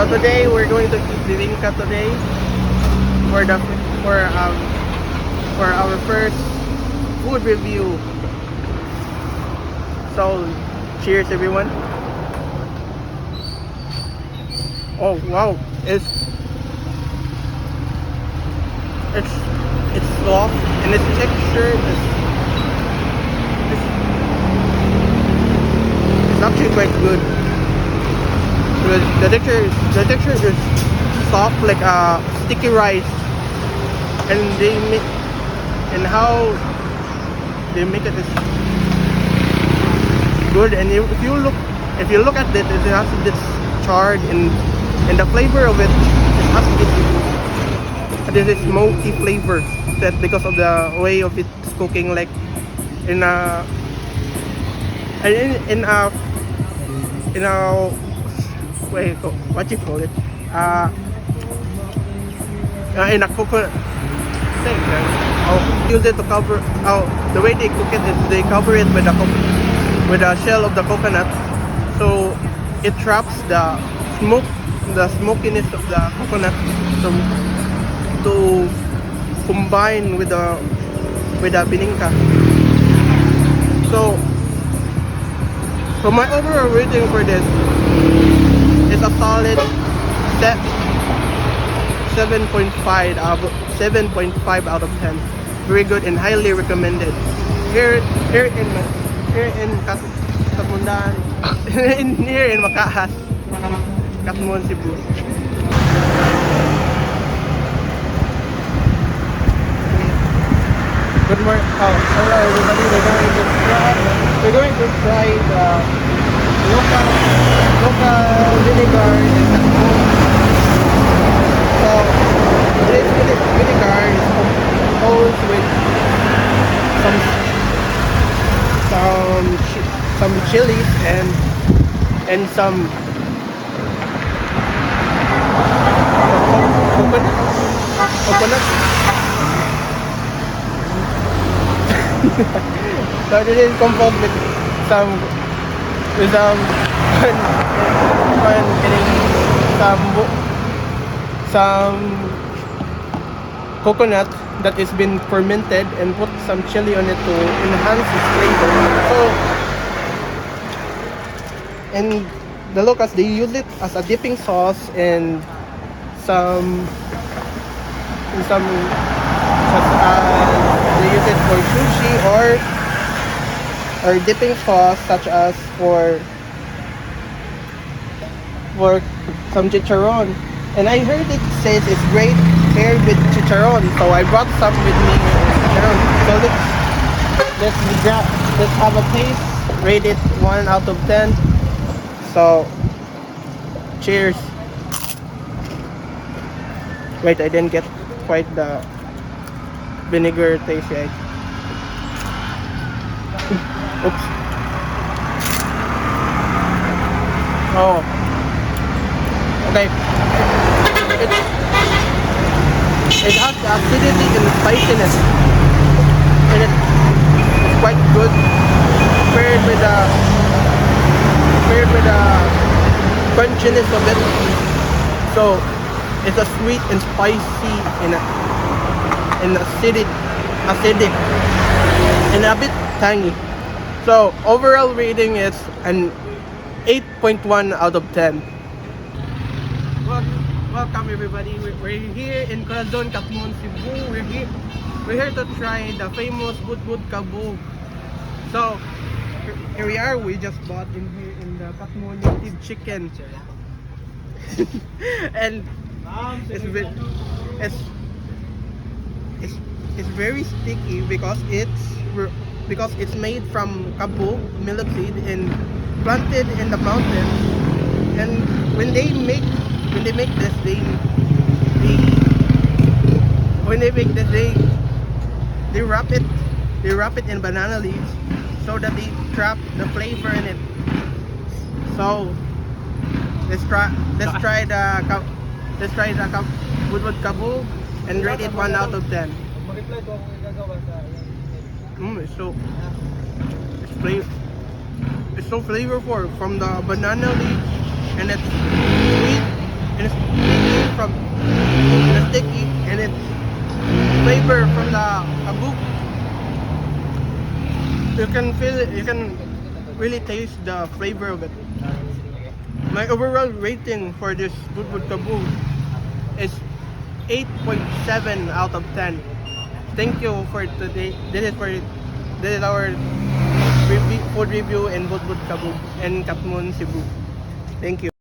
So today we're going to eat bibingka today for the for our first food review. So cheers everyone. Oh wow, it's soft and its texture it's actually quite good. The texture is soft like sticky rice, and how they make it is good. And if you look at it, it has this charred and the flavor of it has this smoky flavor that because of the way of it's cooking, like in a wait, what you call it, in a coconut thing. Use it to cover. The way they cook it is they cover it with the shell of the coconut, so it traps the smokiness of the coconut to combine with the bibingka. So my overall rating for this is a solid 7.5 out of 10. Very good and highly recommended. Here in Katmundan, here in Makaas, Katmon, Cebu. Good morning. Hello everybody. We're going to try the local vinegar in Katmon. So this vinegar is composed with some chilies and some coconut. So this is composed with some coconut that has been fermented, and put some chili on it to enhance its flavor. So, and the locals, they use it as a dipping sauce and they use it for sushi or dipping sauce, such as for some chicharron. And I heard it says it's great paired with chicharron, so I brought some with me. So let's have a taste. Rate it 1 out of 10. So cheers. Wait, I didn't get quite the vinegar taste yet. Oops. Oh. Okay. It has the acidity and the spiciness, and it's quite good paired with the crunchiness of it. So it's a sweet and spicy and acidic and a bit tangy. So overall rating is an 8.1 out of 10. Welcome everybody. We're here in Corazon, Katmon, Cebu. We're here to try the famous Budbud Kabog. So here we are. We just bought in here in the Katmon native chicken, and it's very sticky because it's made from kabog, millet seed, and planted in the mountains. And when they make this, they wrap it in banana leaves so that they trap the flavor in it. So let's try the Budbud Kabog and rate it 1 out of 10. It's so flavorful from the banana leaf, and it's sweet and You can feel it, you can really taste the flavor of it. My overall rating for this Budbud Kabu is 8.7 out of 10. Thank you for today. This is our food review in Budbud Kabu and Kapmon, Cebu. Thank you.